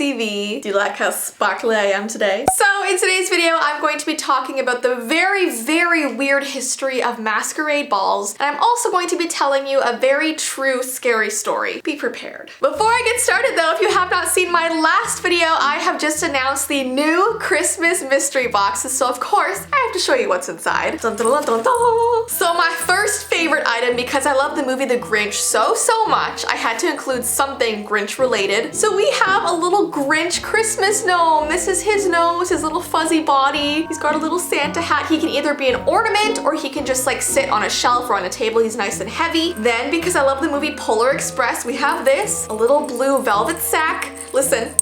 Jessii Vee. Do you like how sparkly I am today? So in today's video, I'm going to be talking about the very, very weird history of masquerade balls, and I'm also going to be telling you a very true scary story. Be prepared. Before I get started though, if you have not seen my last video, I have just announced the new Christmas mystery boxes, so of course I have to show you what's inside. Dun, dun, dun, dun, dun. So my first favorite item, because I love the movie The Grinch so much, I had to include something Grinch related. So we have a little Grinch Christmas gnome. This is his nose, his little fuzzy body. He's got a little Santa hat. He can either be an ornament or he can just like sit on a shelf or on a table. He's nice and heavy. Then, because I love the movie Polar Express, we have this, a little blue velvet sack. Listen.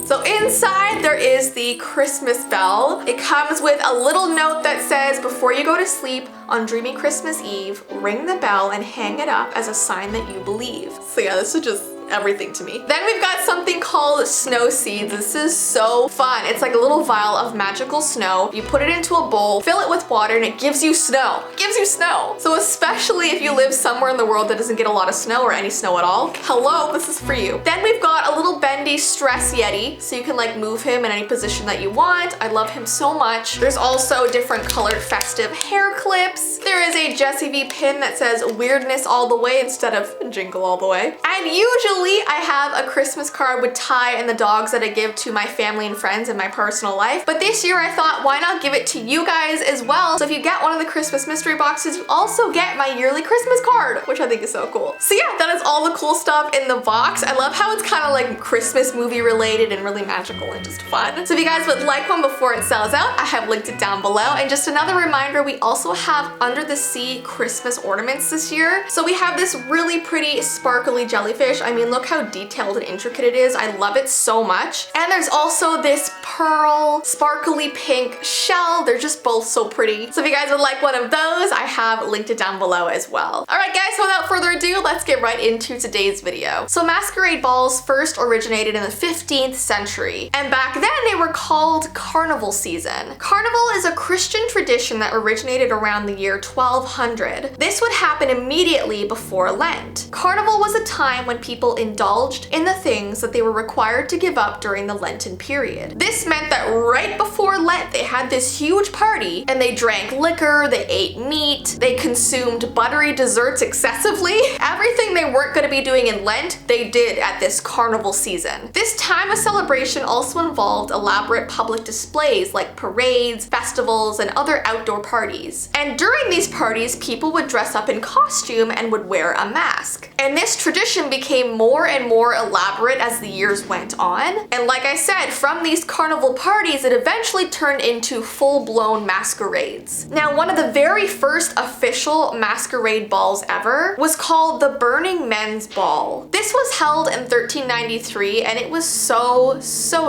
So inside there is the Christmas bell. It comes with a little note that says, before you go to sleep on dreamy Christmas Eve, ring the bell and hang it up as a sign that you believe. So yeah, this is just everything to me. Then we've got something called snow seeds. This is so fun. It's like a little vial of magical snow. You put it into a bowl, fill it with water, and it gives you snow. It gives you snow. So especially if you live somewhere in the world that doesn't get a lot of snow or any snow at all, hello, this is for you. Then we've got a little bendy stress yeti, so you can like move him in any position that you want. I love him so much. There's also different colored festive hair clips. There is a Jessii Vee pin that says weirdness all the way instead of jingle all the way. And usually I have a Christmas card with Ty and the dogs that I give to my family and friends in my personal life. But this year I thought, why not give it to you guys as well? So if you get one of the Christmas mystery boxes, you also get my yearly Christmas card, which I think is so cool. So yeah, that is all the cool stuff in the box. I love how it's kind of like Christmas movie related and really magical and just fun. So if you guys would like one before it sells out, I have linked it down below. And just another reminder, we also have Under the Sea Christmas ornaments this year. So we have this really pretty sparkly jellyfish. I mean, look how detailed and intricate it is. I love it so much. And there's also this pearl sparkly pink shell. They're just both so pretty. So if you guys would like one of those, I have linked it down below as well. All right guys, so without further ado, let's get right into today's video. So masquerade balls first originated in the 15th century, and back then they were called carnival season. Carnival is a Christian tradition that originated around the year 1200. This would happen immediately before Lent. Carnival was a time when people indulged in the things that they were required to give up during the Lenten period. This meant that right before Lent, they had this huge party and they drank liquor, they ate meat, they consumed buttery desserts excessively. Everything they weren't going to be doing in Lent, they did at this carnival season. This time of celebration also involved elaborate public displays like parades, festivals, and other outdoor parties. And during these parties, people would dress up in costume and would wear a mask. And this tradition became more and more elaborate as the years went on. And like I said, from these carnival parties, it eventually turned into full-blown masquerades. Now, one of the very first official masquerade balls ever was called the Burning Men's Ball. This was held in 1393 and it was so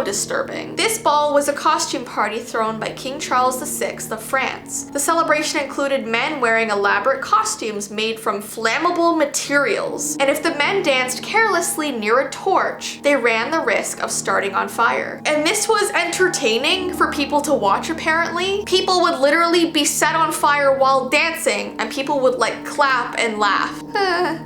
disturbing. This ball was a costume party thrown by King Charles VI of France. The celebration included men wearing elaborate costumes made from flammable materials. And if the men danced carelessly near a torch, they ran the risk of starting on fire. And this was entertaining for people to watch apparently. People would literally be set on fire while dancing and people would like clap and laugh.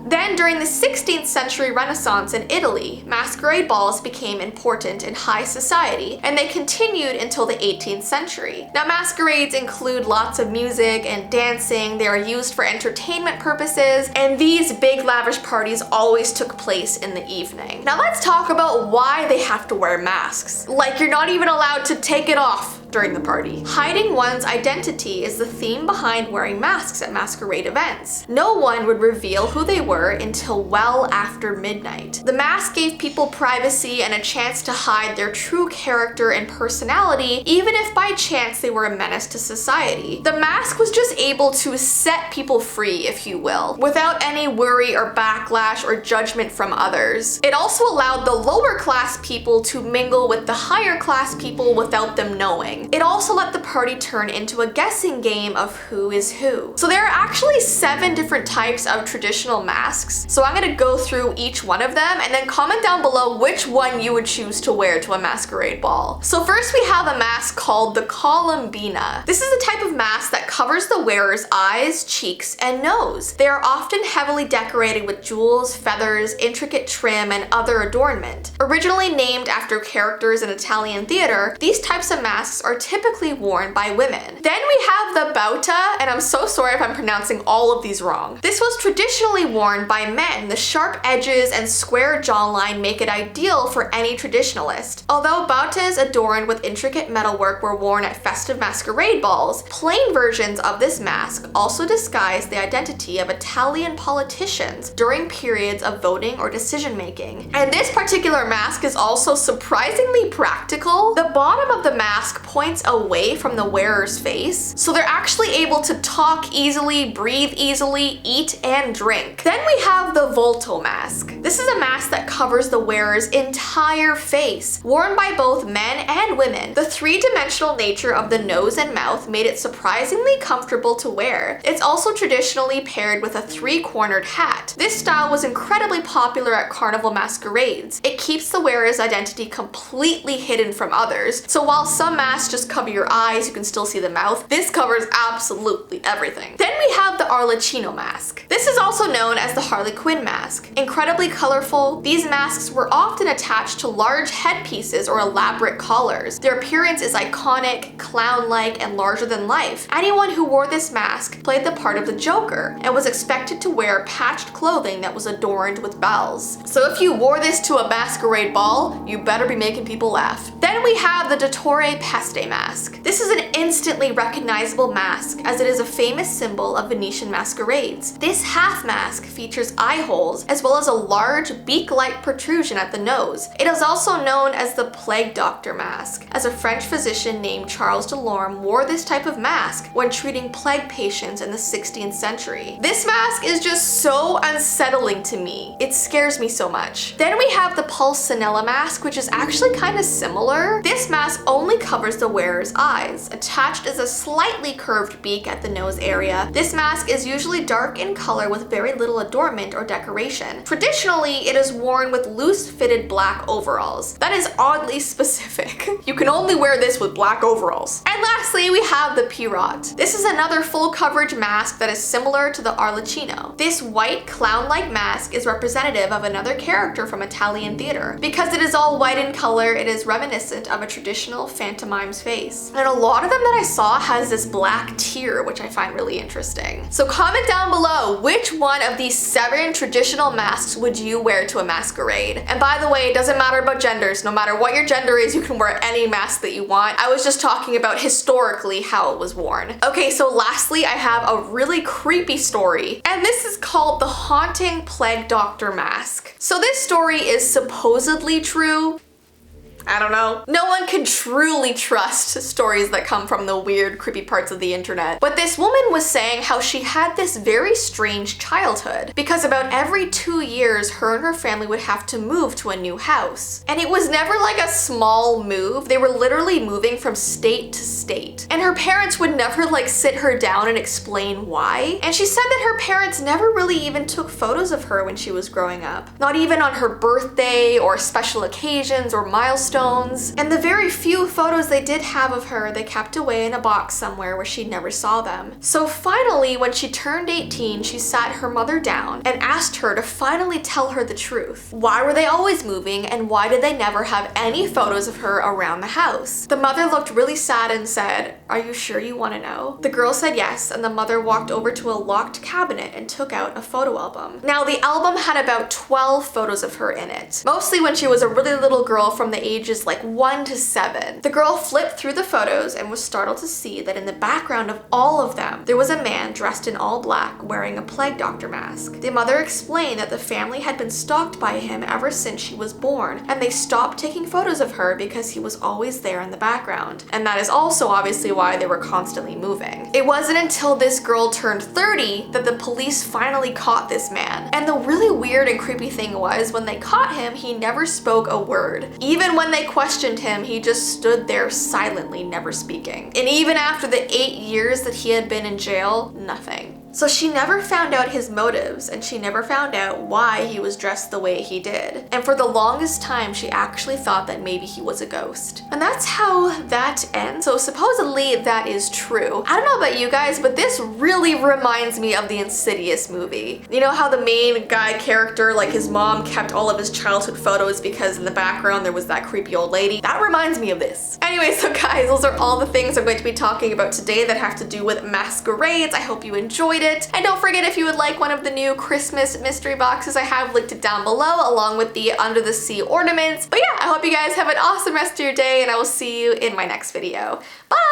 Then during the 16th century Renaissance in Italy, masquerade balls became important in high society and they continued until the 18th century. Now masquerades include lots of music and dancing. They are used for entertainment purposes and these big lavish parties always took place in the evening. Now let's talk about why they have to wear masks. Like you're not even allowed to take it off during the party. Hiding one's identity is the theme behind wearing masks at masquerade events. No one would reveal who they were until well after midnight. The mask gave people privacy and a chance to hide their true character and personality, even if by chance they were a menace to society. The mask was just able to set people free, if you will, without any worry or backlash or judgment from others. It also allowed the lower class people to mingle with the higher class people without them knowing. It also let the party turn into a guessing game of who is who. So there are actually 7 7 different types of traditional masks. So I'm gonna go through each one of them and then comment down below which one you would choose to wear to a masquerade ball. So first we have a mask called the Columbina. This is a type of mask that covers the wearer's eyes, cheeks, and nose. They are often heavily decorated with jewels, feathers, intricate trim, and other adornment. Originally named after characters in Italian theater, these types of masks are typically worn by women. Then we have the Bauta, and I'm so sorry if I'm pronouncing all of these wrong. This was traditionally worn by men. The sharp edges and square jawline make it ideal for any traditionalist. Although Bautas adorned with intricate metalwork were worn at festive masquerade balls, plain versions of this mask also disguise the identity of Italian politicians during periods of voting or decision making. And this particular mask is also surprisingly practical. The bottom of the mask points away from the wearer's face, so they're actually able to talk easily, breathe easily, eat, and drink. Then we have the Volto mask. This is a mask that covers the wearer's entire face, worn by both men and women. The three-dimensional nature of the nose and mouth made it surprisingly comfortable to wear. It's also traditionally paired with a three-cornered hat. This style was incredibly popular at carnival masquerades. It keeps the wearer's identity completely hidden from others, so while some masks just cover your eyes, you can still see the mouth, this covers absolutely everything. Then we have the Arlecchino mask. This is also known as the Harley Quinn mask. Incredibly colorful, these masks were often attached to large headpieces or elaborate collars. Their appearance is iconic, clown-like, and larger than life. Anyone who wore this mask played the part of the Joker and was expected to wear patched clothing that was adorned with bells. So if you wore this to a masquerade ball, you better be making people laugh. Then we have the Dottore Peste mask. This is an instantly recognizable mask as it is a famous symbol of Venetian masquerades. This half mask features eye holes as well as a large beak-like protrusion at the nose. It is also known as the plague doctor mask, as a French physician named Charles Delorme wore this type of mask when treating plague patients in the 16th century. This mask is just so unsettling to me. It scares me so much. Then we have the Pulcinella mask, which is actually kind of similar. This mask only covers the wearer's eyes. Attached is a slightly curved beak at the nose area. This mask is usually dark in color with very little adornment or decoration. Traditionally, it is worn with loose-fitted black overalls. That is oddly specific. You can only wear this with black overalls. And lastly, we have the Pierrot. This is another full coverage mask that is similar to the Arlecchino. This white clown-like mask is representative of another character from Italian theater. Because it is all white in color, it is reminiscent of a traditional pantomime's face. And a lot of them that I saw has this black tear, which I find really interesting. So comment down below, which one of these 7 traditional masks would you wear to a masquerade? And by the way, it doesn't matter about genders. No matter what your gender is, you can wear any mask that you want. I was just talking about historically how it was worn. Okay, so lastly, I have a really creepy story, and this is called the Haunting Plague Doctor Mask. So this story is supposedly true. I don't know. No one can truly trust stories that come from the weird, creepy parts of the internet. But this woman was saying how she had this very strange childhood because about every 2 years, her and her family would have to move to a new house. And it was never like a small move. They were literally moving from state to state. And her parents would never like sit her down and explain why. And she said that her parents never really even took photos of her when she was growing up. Not even on her birthday or special occasions or milestones. And the very few photos they did have of her, they kept away in a box somewhere where she never saw them. So finally, when she turned 18, she sat her mother down and asked her to finally tell her the truth. Why were they always moving, and why did they never have any photos of her around the house? The mother looked really sad and said, "Are you sure you want to know?" The girl said yes, and the mother walked over to a locked cabinet and took out a photo album. Now, the album had about 12 photos of her in it, mostly when she was a really little girl from the ages like 1 to 7. The girl flipped through the photos and was startled to see that in the background of all of them, there was a man dressed in all black wearing a plague doctor mask. The mother explained that the family had been stalked by him ever since she was born, and they stopped taking photos of her because he was always there in the background. And that is also obviously why they were constantly moving. It wasn't until this girl turned 30 that the police finally caught this man. And the really weird and creepy thing was, when they caught him, he never spoke a word. Even when they questioned him, he just stood there silently, never speaking. And even after the 8 years that he had been in jail, nothing. So she never found out his motives, and she never found out why he was dressed the way he did. And for the longest time, she actually thought that maybe he was a ghost. And that's how that ends. So supposedly that is true. I don't know about you guys, but this really reminds me of the Insidious movie. You know how the main guy character, like his mom kept all of his childhood photos because in the background there was that creepy old lady? That reminds me of this. Anyway, so guys, those are all the things I'm going to be talking about today that have to do with masquerades. I hope you enjoyed it. And don't forget, if you would like one of the new Christmas mystery boxes, I have linked it down below along with the under the sea ornaments. But yeah, I hope you guys have an awesome rest of your day, and I will see you in my next video. Bye!